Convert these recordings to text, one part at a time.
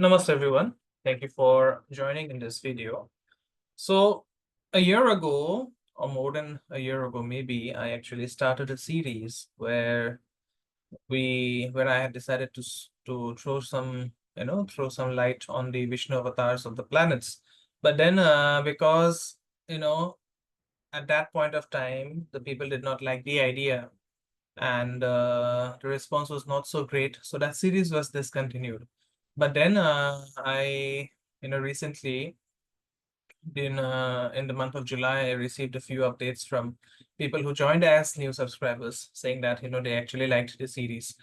Namaste everyone. Thank you for joining in this video. So a year ago, or more than a year ago, maybe, I actually started a series where I had decided to throw some light on the Vishnu avatars of the planets. But then because you know at that point of time the people did not like the idea, and the response was not so great, so that series was discontinued. But then I recently in the month of July, I received a few updates from people who joined as new subscribers saying that they actually liked the series.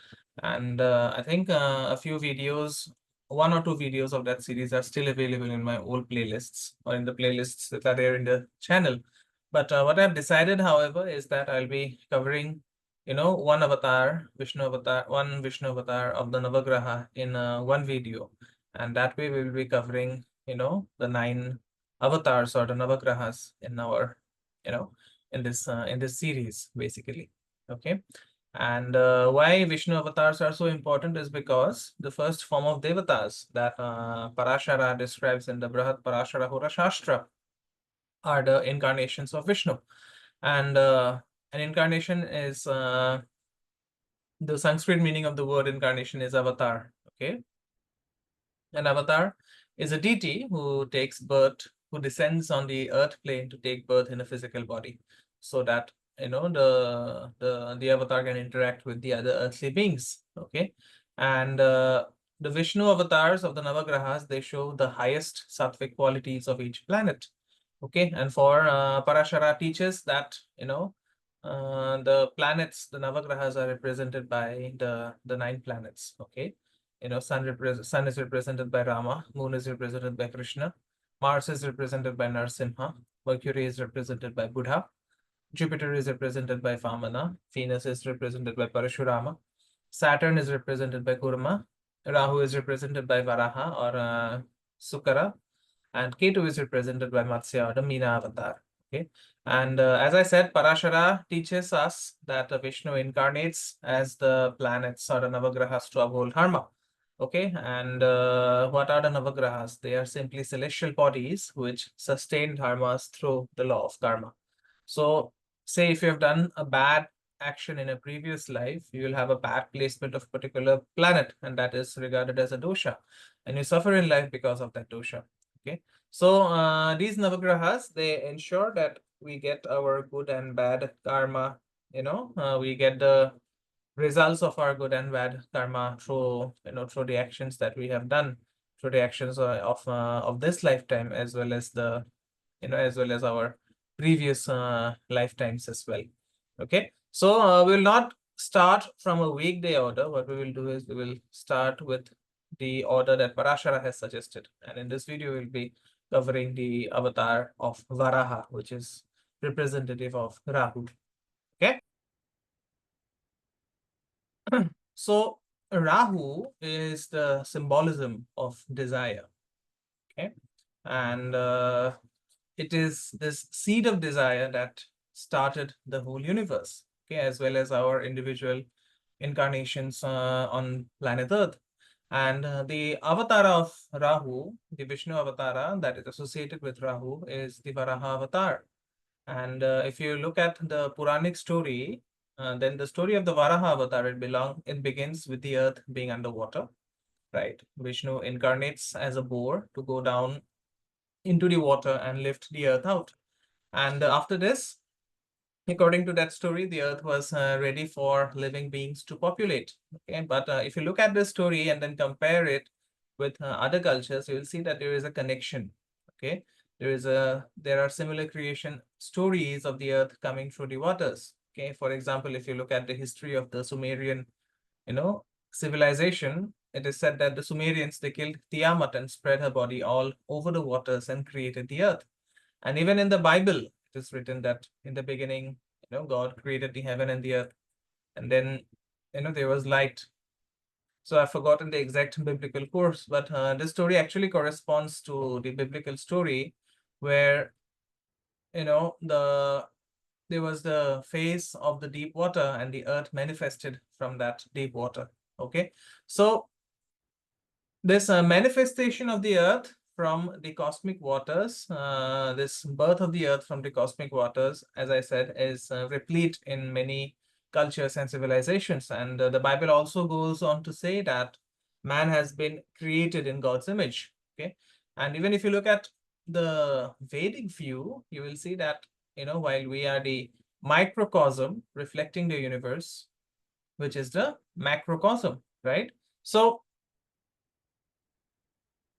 And I think a few videos, one or two videos of that series are still available in my old playlists, or in the playlists that are there in the channel. But what I've decided, however, is that I'll be covering one avatar, one Vishnu avatar of the Navagraha in one video. And that way we will be covering the nine avatars or the navagrahas in our you know in this series, basically. Okay. And why Vishnu avatars are so important is because the first form of devatas that Parashara describes in the Brihad Parashara Hora Shastra are the incarnations of Vishnu. And an incarnation is the Sanskrit meaning of the word incarnation is avatar. Okay. An avatar is a deity who takes birth, who descends on the earth plane to take birth in a physical body, so that the avatar can interact with the other earthly beings. Okay. And the Vishnu avatars of the Navagrahas, they show the highest sattvic qualities of each planet. Okay. And for Parashara teaches that the planets, the Navagrahas, are represented by the nine planets. Okay. Sun is represented by Rama, Moon is represented by Krishna, Mars is represented by Narsimha, Mercury is represented by Buddha, Jupiter is represented by Vamana, Venus is represented by Parashurama, Saturn is represented by Kurma, Rahu is represented by Varaha or Sukara, and Ketu is represented by Matsya or the Meena avatar. Okay. And as I said, Parashara teaches us that Vishnu incarnates as the planets or the Navagrahas to uphold dharma. Okay. And what are the Navagrahas? They are simply celestial bodies which sustain dharmas through the law of karma. So, say if you have done a bad action in a previous life, you will have a bad placement of particular planet, and that is regarded as a dosha, and you suffer in life because of that dosha. Okay. So these navagrahas, they ensure that we get our good and bad karma. We get the results of our good and bad karma through through the actions that we have done, through the actions of this lifetime, as well as our previous lifetimes as well. Okay. So we will not start from a weekday order. What we will do is we will start with the order that Parashara has suggested. And in this video, we'll be covering the avatar of Varaha, which is representative of Rahu. Okay. So Rahu is the symbolism of desire. Okay. And it is this seed of desire that started the whole universe. Okay. As well as our individual incarnations on planet Earth. And the avatar of Rahu, the Vishnu avatara that is associated with Rahu, is the Varaha avatar. And if you look at the Puranic story, then the story of the Varaha avatar, it begins with the earth being underwater, right? Vishnu incarnates as a boar to go down into the water and lift the earth out. And after this, according to that story, the earth was ready for living beings to populate. Okay, but if you look at this story and then compare it with other cultures, you will see that there is a connection. Okay, there are similar creation stories of the earth coming through the waters. Okay, for example, if you look at the history of the Sumerian, civilization, it is said that the Sumerians, they killed Tiamat and spread her body all over the waters and created the earth. And even in the Bible, it is written that in the beginning, God created the heaven and the earth, and then, there was light. So I've forgotten the exact biblical course, but this story actually corresponds to the biblical story where, there was the face of the deep water and the earth manifested from that deep water. Okay. So This manifestation of the earth from the cosmic waters, this birth of the earth from the cosmic waters, as I said, is replete in many cultures and civilizations. And the Bible also goes on to say that man has been created in God's image. Okay. And even if you look at the Vedic view, you will see that, while we are the microcosm reflecting the universe, which is the macrocosm, right? So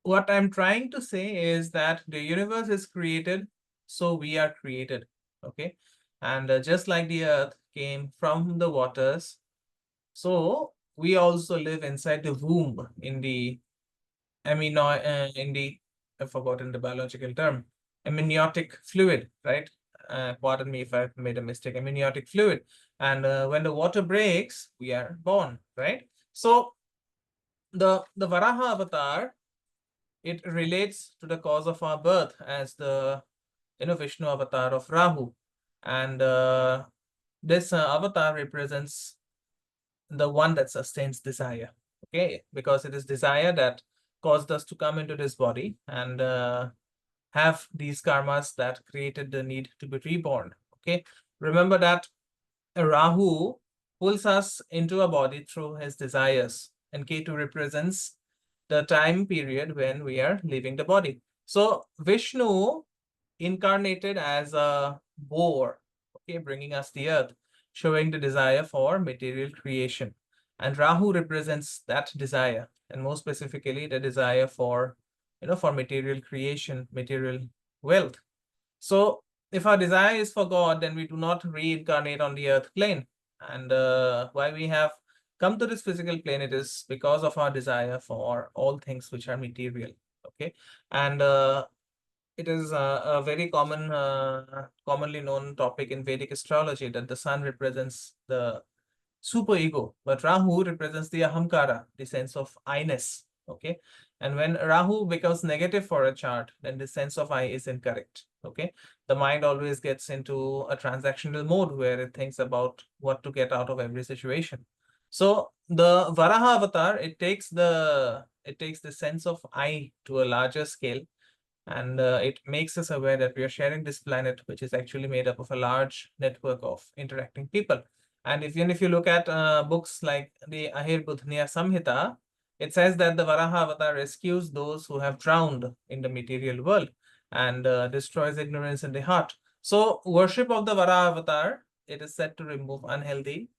what I'm trying to say is that the universe is created, so we are created. Okay. And just like the earth came from the waters, so we also live inside the womb in the I've forgotten the biological term, amniotic fluid, right? Pardon me if I've made a mistake, amniotic fluid. And when the water breaks, we are born, right? So the Varaha avatar, it relates to the cause of our birth as the Vishnu avatar of Rahu. And this avatar represents the one that sustains desire. Okay, because it is desire that caused us to come into this body and have these karmas that created the need to be reborn. Okay, remember that Rahu pulls us into a body through his desires, and Ketu represents the time period when we are leaving the body. So Vishnu incarnated as a boar, okay, bringing us the earth, showing the desire for material creation. And Rahu represents that desire, and more specifically, the desire for, for material creation, material wealth. So if our desire is for God, then we do not reincarnate on the earth plane. And why we have come to this physical plane, it is because of our desire for all things which are material. Okay. And it is a very commonly known topic in Vedic astrology that the sun represents the superego, but Rahu represents the ahamkara, the sense of I-ness. Okay. And when Rahu becomes negative for a chart, then the sense of I is incorrect. Okay. The mind always gets into a transactional mode where it thinks about what to get out of every situation. So the Varaha avatar, it takes the sense of I to a larger scale, and it makes us aware that we are sharing this planet, which is actually made up of a large network of interacting people. And even if you look at books like the Ahirbudhniya Samhita, it says that the Varaha avatar rescues those who have drowned in the material world and destroys ignorance in the heart. So worship of the Varaha avatar, it is said to remove unhealthy,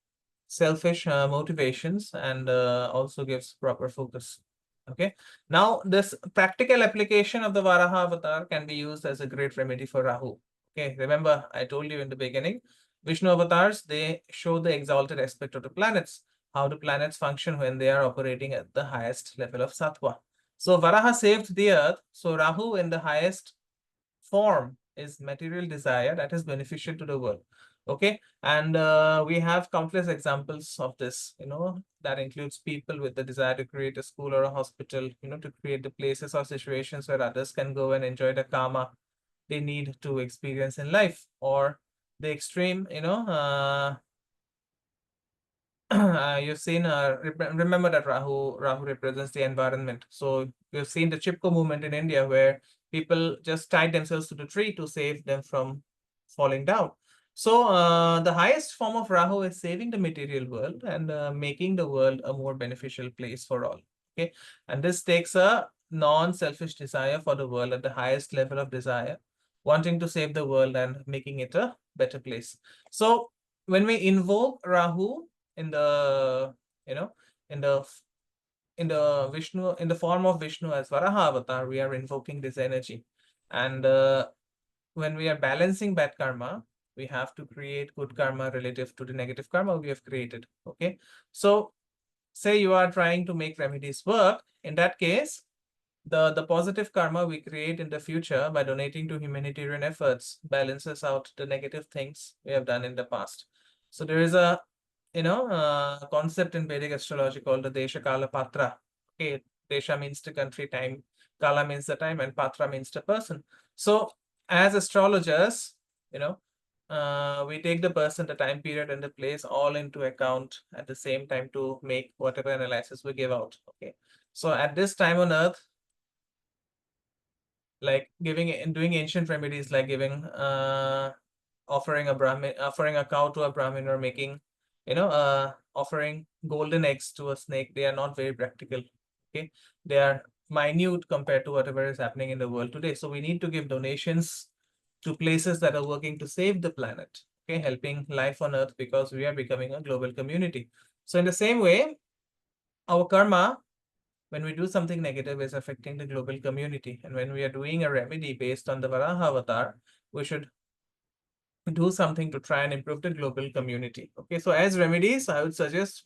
selfish motivations and also gives proper focus. Okay. Now, this practical application of the Varaha avatar can be used as a great remedy for Rahu. Okay. Remember, I told you in the beginning, Vishnu avatars, they show the exalted aspect of the planets, how the planets function when they are operating at the highest level of Sattva. So Varaha saved the earth. So Rahu in the highest form is material desire that is beneficial to the world. Okay. And we have countless examples of this, that includes people with the desire to create a school or a hospital, to create the places or situations where others can go and enjoy the karma they need to experience in life, or the extreme, you've seen, remember that Rahu represents the environment. So you've seen the Chipko movement in India where people just tied themselves to the tree to save them from falling down. So the highest form of Rahu is saving the material world and making the world a more beneficial place for all. Okay. And this takes a non-selfish desire for the world at the highest level of desire, wanting to save the world and making it a better place. So when we invoke Rahu, in the you know in the Vishnu, in the form of Vishnu as Varaha avatar, we are invoking this energy. And when we are balancing bad karma, we have to create good karma relative to the negative karma we have created. Okay. So say you are trying to make remedies work. In that case, the positive karma we create in the future by donating to humanitarian efforts balances out the negative things we have done in the past. So there is a concept in Vedic astrology called the Desha Kala Patra. Okay, Desha means the country, time, Kala means the time, and Patra means the person. So as astrologers, you know, we take the person, the time period, and the place all into account at the same time to make whatever analysis we give out. Okay, so at this time on Earth, like giving and doing ancient remedies, like giving offering a Brahmin, offering a cow to a Brahmin, or making, offering golden eggs to a snake, they are not very practical. Okay, they are minute compared to whatever is happening in the world today. So we need to give donations to places that are working to save the planet. Okay, helping life on Earth, because we are becoming a global community. So in the same way, our karma, when we do something negative, is affecting the global community. And when we are doing a remedy based on the Varaha avatar, we should do something to try and improve the global community. Okay, so as remedies, I would suggest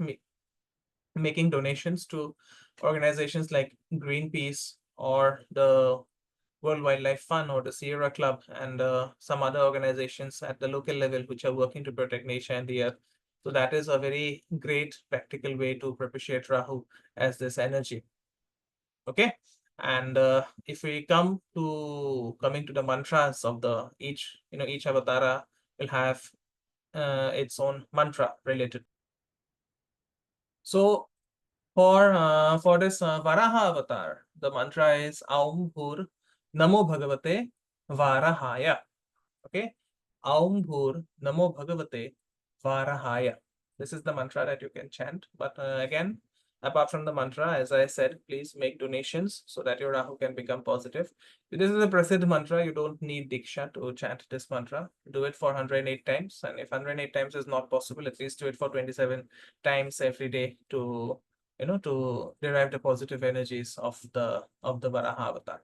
making donations to organizations like Greenpeace or the World Wildlife Fund or the Sierra Club, and some other organizations at the local level which are working to protect nature and the earth. So that is a very great practical way to propitiate Rahu as this energy. Okay, and if we coming to the mantras of the each avatara will have its own mantra related. So for this Varaha avatar, the mantra is Aum Bhur Namo Bhagavate Varahaya. Okay, Aum Bhur Namo Bhagavate Varahaya. This is the mantra that you can chant. But again, apart from the mantra, as I said, please make donations so that your Rahu can become positive. This is a Prasidh mantra. You don't need Diksha to chant this mantra. Do it for 108 times. And if 108 times is not possible, at least do it for 27 times every day to, to derive the positive energies of the Varaha avatar.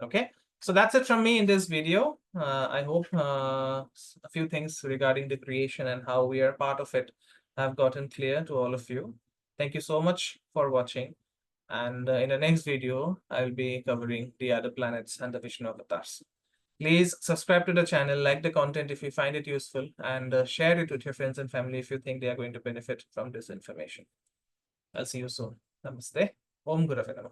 Okay. So that's it from me in this video. I hope a few things regarding the creation and how we are part of it have gotten clear to all of you. Thank you so much for watching. And in the next video, I'll be covering the other planets and the Vishnu avatars. Please subscribe to the channel, like the content if you find it useful, and share it with your friends and family if you think they are going to benefit from this information. I'll see you soon. Namaste. Om Gurave Namah.